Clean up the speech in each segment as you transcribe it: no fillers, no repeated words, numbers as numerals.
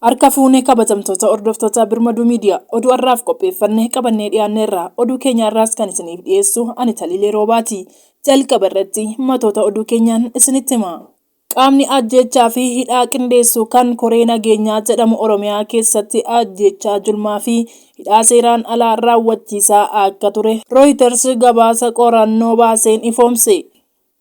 Harka fuunee kabajamtoota hordoftoota Birmaduu Miidiyaa oduu har'aaf qopheeffannee qabannee dhiyaanneerra oduu keenya har'aas kan isiniif dhiyeessu ani Taliilee Roobaati. Jalqaba irratti matoota oduu keenyaan isinitti hima. Qaamni ajjechaa fi hidhaa qindeessu kan koree nageenyaa jedhamu Oromiyaa keessatti ajjechaa julmaa fi hidhaa seeraan alaa raawwachiisaa akka ture Reuters gabaasa qorannoo baaseen ifoomse.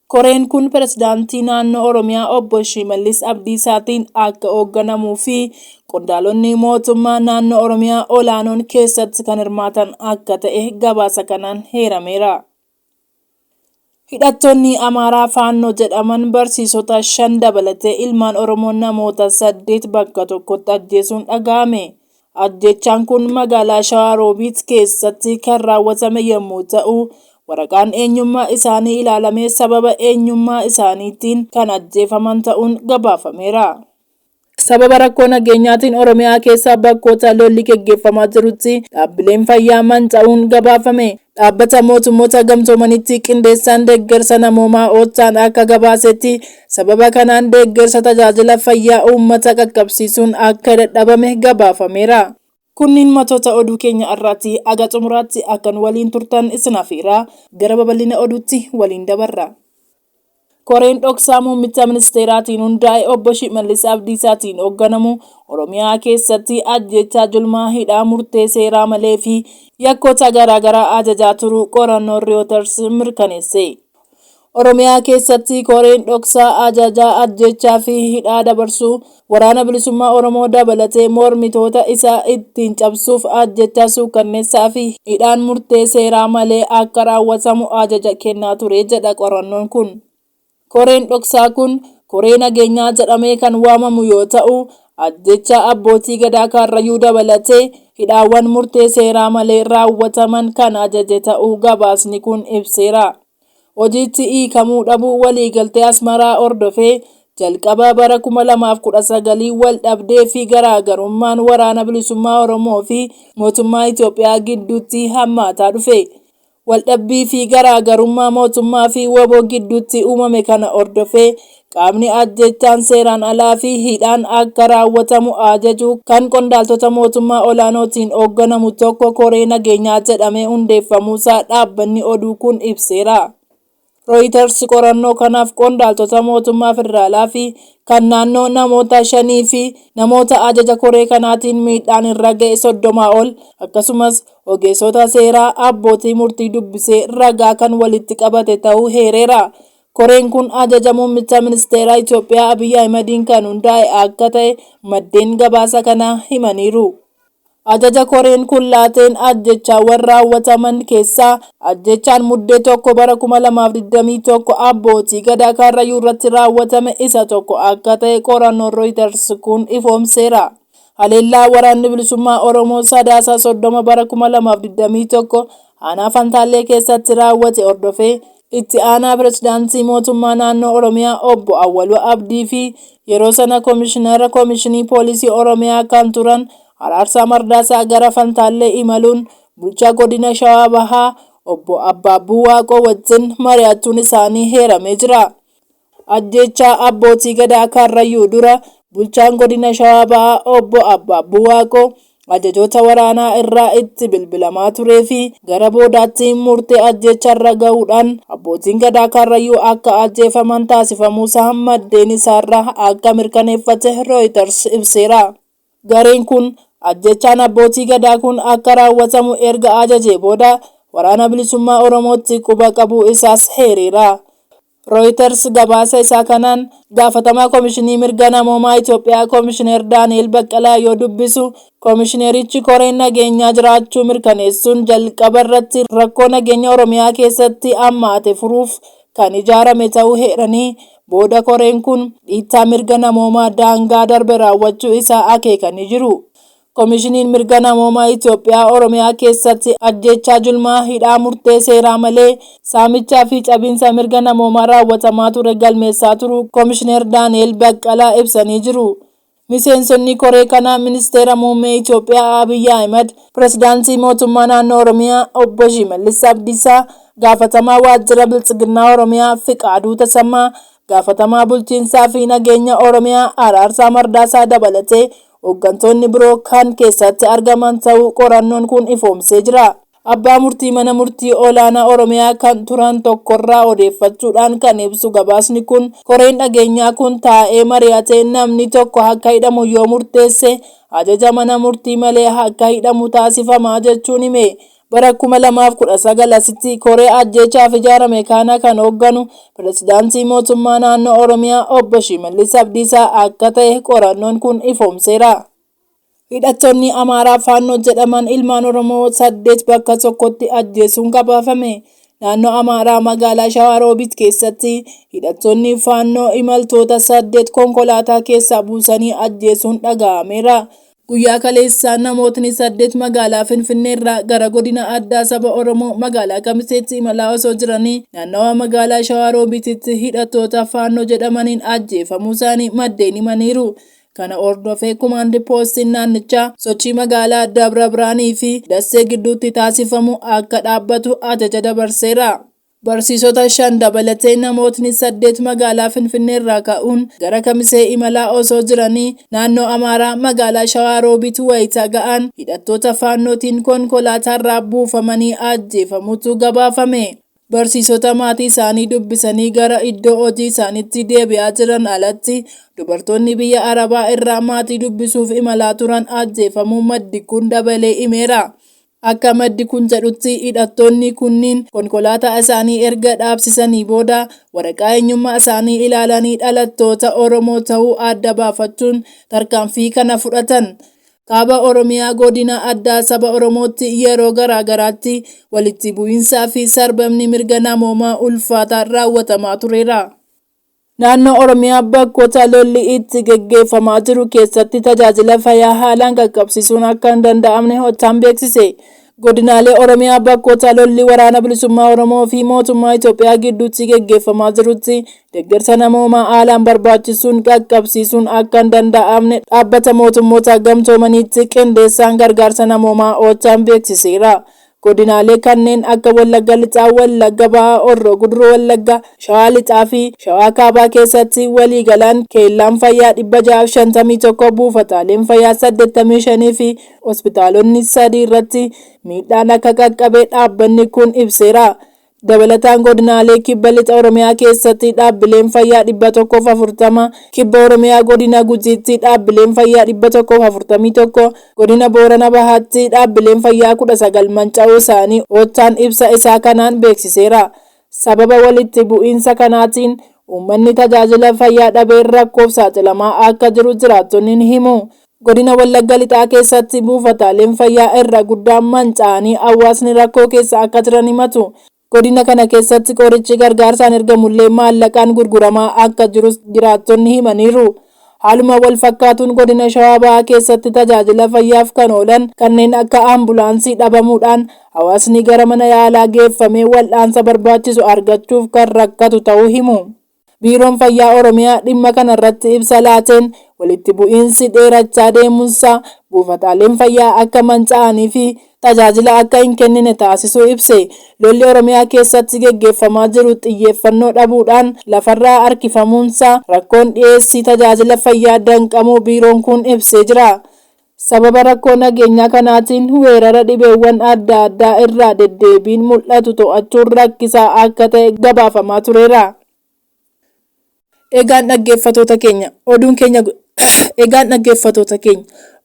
Koreen kun pirezidaantii naannoo Oromiyaa obbo Shimallis Abdiisaatiin akka hoogganamuu fi qondaalonni mootummaa naannoo Oromiyaa olaanoon keessatti kan hirmaatan akka ta'e gabaasa kanaan heerameera. Hidhattoonni Amaaraa Faannoo jedhaman barsiisota 5 dabalatee ilmaan Oromoo namoota 8 bakka tokkotti ajjeesuun dhaga'ame. Ajjechaan kun magaalaa Shawaa Roobiit keessatti kan raawwatame yommuu ta'u, waraqaan eenyummaa isaanii ilaalamee sababa eenyummaa isaaniitiin kan ajjeefaman ta'uun gabaafameera. Sababa rakkoo nageenyaatiin Oromiyaa keessa bakkoota lolli gaggeeffamaa jirutti dhaabbileen fayyaa manca'uun gabaafame. Dhaabbata mootummoota gamtoomanitti qindeessaan deeggarsa namoomaa Oochaan akka gabaasetti sababa kanaan deeggarsa tajaajila fayyaa uummata qaqqabsiisuun akka dadhabame gabaafameera. Kunniin matoota oduu keenya har'aati. Aga xumuraatti akkan waliin turtan isin affeera. Gara babal'ina oduutti waliin dabarra. Koreen dhoksaa muummicha ministeeraatiin hundaa'e obbo Shimallis Abdiisaatiin hoogganamu Oromiyaa keessatti ajjechaa julmaa hidhaa murtee seeraa malee fi yakkoota garaagaraa ajajaa turuu qorannoo Reuters mirkaneesse. Oromiyaa keessatti koreen dhoksaa ajajaa ajjechaa fi hidhaa dabarsuu waraana bilisummaa Oromoo dabalatee mormitoota isaa ittiin cabsuuf ajjechaa suukanneessaa fi hidhaan murtee seeraa malee akka raawwatamu ajaja kennaa ture jedha qorannoon kun. Koreen dhoksaa kun koree nageenyaa jedhamee kan waamamu yoo ta'u, ajjechaa abbootii gadaa Karrayyuu dabalatee hidhaawwan murtee seeraa malee raawwataman kan ajaje ta'uu gabaasni kun ibseera. Hojiitti hiikamuu dhabuu waliigaltee Asmaraa hordofee jalqaba bara 2019 wal dhabdee fi garaagarummaan waraana bilisummaa Oromoo fi mootummaa Itoophiyaa gidduutti hammaataa dhufe. Waldhabbii fi garaagarummaa mootummaa fi WBO gidduutti uumame kana hordofee qaamni ajjechaan seeraan alaa fi hidhaan akka raawwatamu ajaju kan qondaaltota mootummaa olaanootiin hoogganamu tokko koree nageenyaa jedhamee hundeeffamuusaa dhaabbanni oduu kun ibseera. Reuters qorannoo kanaaf qondaaltota mootummaa federaalaa fi kan naannoo namoota 5 fi namoota ajaja koree kanaatiin miidhaan irra ga'e 30 ol akkasumas ogeessota seeraa abbootii murtii dubbisee ragaa kan walitti qabate ta'uu heereera. Koreen kun ajaja muummicha ministeeraa Itoophiyaa Abiy Ahmediin kan hundaa'e akka ta'e maddeen gabaasa kana himaniiru. Ajaja koreen kun laateen ajjechaawwan raawwataman keessaa ajjechaan muddee 1 bara 2021 abbootii gadaa Karrayyuu irratti raawwatame isa tokko akka ta'e qorannoon Reuters kun ifoomseera. Haleellaa waraanni bilisummaa Oromoo Sadaasa 30 bara 2021 aanaa Fantaallee keessatti raawwate hordofee itti aanaa pirezidaantii mootummaa naannoo Oromiyaa obbo Awwaluu Abdii fi yeroo sana koomishinii poolisii Oromiyaa kan turan Araarsaa Mardaasaa gara Fantaallee imaluun bulchaa godina Shawaa Bahaa obbo Abbaabbuu Waaqoo wajjin mari'achuun isaanii heeramee jira. Ajjechaa abbootii gadaa Karrayyuu dura bulchaan godina Shawaa Bahaa obbo Abbaabbuu Waaqoo ajajoota waraanaa irraa itti bilbilamaa turee fi gara boodaatti murtee ajjecharra ga'uudhaan abbootiin gadaa Karrayyuu akka ajjeefaman taasifamuusaa maddeen isaarraa akka mirkaneeffate Reuters ibseera. Gareen kun ajjechaan abbootii gadaa kun akka raawwatamu erga ajajee booda waraana bilisummaa Oromootti quba qabuu isaas heereera. Reuters gabaasa isaa kanaan gaafatamaa koomishinii mirga namoomaa Itoophiyaa Koomishinar Daani'el Baqqalaa yoo dubbisu koomishinerichi koreen nageenyaa jiraachuu mirkaneessuun jalqaba irratti rakkoo nageenya Oromiyaa keessatti hammaate furuuf kan ijaarame ta'uu heeranii booda koreen kun dhiittaa mirga namoomaa daangaa darbe raawwachuu isaa akeekanii jiru. Koomishiniin mirga namoomaa Itoophiyaa Oromiyaa keessatti ajjechaa julmaa hidhaa murtee seeraa malee saamichaa fi cabiinsa mirga namoomaa raawwatamaa ture galmeessaa turuu Koomishinar Daani'el Baqqalaa ibsanii jiru. Miseensonni koree kanaa ministeera muummee Itoophiyaa Abiy Ahmed, pirezidaantii mootummaa naannoo Oromiyaa obbo Shimallis Abdiisaa, gaafatamaa waajjira bilchiginaa Oromiyaa Fiqaaduu Tasammaa, gaafatamaa bulchiinsaa fi nageenya Oromiyaa Araarsaa Mardaasaa dabalatee hooggantoonni biroo kan keessatti argaman ta'uu qorannoon kun ifoomsee jira. Abbaa murtii mana murtii olaanaa Oromiyaa kan turan tokkorraa odeeffachuudhaan kan ibsu gabaasni kun koreen dhageenyaa kun taa'ee mari'atee namni tokko akka hidhamu yoo murteesse ajaja mana murtii malee akka hidhamu taasifamaa jechuun hime. Bara 2019 asitti koree ajjeechaaf ijaarame kana kan hoogganu pirezidaantii mootummaa naannoo Oromiyaa obbo Shimallis Abdiisaa akka ta'e qorannoon kun ifoomseera. Hidhattoonni Amaaraa Faannoo jedhaman ilmaan Oromoo 8 bakka tokkotti ajjeesuun gabaafame. Naannoo Amaaraa magaalaa Shawaroobit keessatti hidhattoonni Faannoo imaltoota 8 konkolaataa keessaa buusanii ajjeesuun dhaga'ameera. Guyyaa kaleessaa namootni 8 magaalaa Finfinneerraa gara godina addaa saba Oromoo magaalaa Kamiseetti imalaa osoo jiranii naannawa magaalaa Shawaroobititti hidhattoota Faannoo jedhamaniin ajjeefamuu isaanii maddeen himaniiru. Kana hordofee kumaandi poostiin naannichaa sochii magaalaa Dabra Biraanii fi Dassee gidduutti taasifamu akka dhaabbatu ajaja dabarseera. Barsiisota 5 dabalatee namootni 8 magaalaa Finfinneerraa ka'uun gara Kamisee imalaa osoo jiranii naannoo Amaaraa magaalaa Shawaroobit wayita ga'an hidhattoota Faannootiin konkolaataarraa buufamanii ajjeefamutu gabaafame. Barsiisota maatii isaanii dubbisanii gara iddoo hojii isaaniitti deebi'aa jiran alatti dubartoonni biyya Arabaa irraa maatii dubbisuuf imalaa turan ajjeefamuu maddi kun dabalee himeera. Akka maddi kun jedhutti hidhattoonni kunniin konkolaataa isaanii erga dhaabsisanii booda waraqaa eenyummaa isaanii ilaalanii dhalattoota Oromoo ta'uu adda baafachuun tarkaanfii kana fudhatan. Kaaba Oromiyaa godina addaa saba Oromootti yeroo garaagaraatti walitti bu'iinsaa fi sarbamni mirga namoomaa ulfaataa raawwatamaa tureera. Naannoo Oromiyaa bakkoota lolli itti geggeeffamaa jiru keessatti tajaajila fayyaa haalaan qaqqabsiisuun akka hin danda'amne hojjetaan beeksise. Godinaalee Oromiyaa bakkoota lolli waraana bilisummaa Oromoo fi mootummaa Itoophiyaa gidduutti geggeeffamaa jirutti deeggarsa namoomaa haalaan barbaachisuun qaqqabsiisuun akka hin danda'amne dhaabbata mootummoota gamtoomaniitti qindeessaan gargaarsa namoomaa hojjetaan beeksiseera. Godinaalee kanneen akka Wallagga Lixaa, Wallagga Bahaa, Horroo Guduruu Wallaggaa, Shawaa Lixaa fi Shawaa Kaabaa keessatti waliigalaan keellaan fayyaa 651, buufataaleen fayyaa 85 fi hospitaalonni 3 irratti miidhaan akka qaqqabe dhaabbanni kun ibseera. Dabalataan godinaalee kibba lixa Oromiyaa keessatti dhaabbileen fayyaa 140, kibba Oromiyaa godina Gujiitti dhaabbileen fayyaa 141, godina Boorana Bahaatti dhaabbileen fayyaa 19 manca'uu isaanii hojjetaan ibsa isaa kanaan beeksiseera. Sababa walitti bu'iinsa kanaatiin uummanni tajaajila fayyaa dhabee rakkoof saaxilamaa akka jiru jiraattonni himu. Godina Wallagga Lixaa keessatti buufataaleen fayyaa irra guddaan manca'anii hawaasni rakkoo keessa akka jiran himatu. Godina kana keessatti qorichi gargaarsaan ergamullee maallaqaan gurguramaa akka jirus jiraattonni himaniiru. Haaluma wal fakkaatuun godina Shawaa Bahaa keessatti tajaajila fayyaaf kan oolan kanneen akka ambulaansii dhabamuudhaan hawaasni gara mana yaalaa geeffamee wal'aansa barbaachisu argachuuf kan rakkatu ta'uu himu. Biiroon Fayyaa Oromiyaa dhimma kanarratti ibsa laateen walitti bu'iinsi dheerachaa deemuunsaa buufataaleen fayyaa akka manca'anii fi tajaajila akka hin kennine taasisuu ibse. Lolli Oromiyaa keessatti geggeeffamaa jiru xiyyeeffannoo dhabuudhaan lafarraa harkifamuunsaa rakkoon dhiyeessii tajaajila fayyaa danqamuu biiroon kun ibsee jira. Sababa rakkoo nageenyaa kanaatiin weerara dhibeewwan adda addaa irraa deddeebiin mul'atu to'achuun rakkisaa akka ta'e gabaafamaa tureera. Egaan dhaggeeffattoota keenya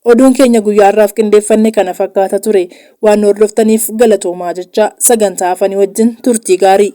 oduun keenya guyyaarraaf qindeeffanne kana fakkaata ture. Waan hordoftaniif galatoomaa jecha sagantaa afanii wajjin turtii gaarii.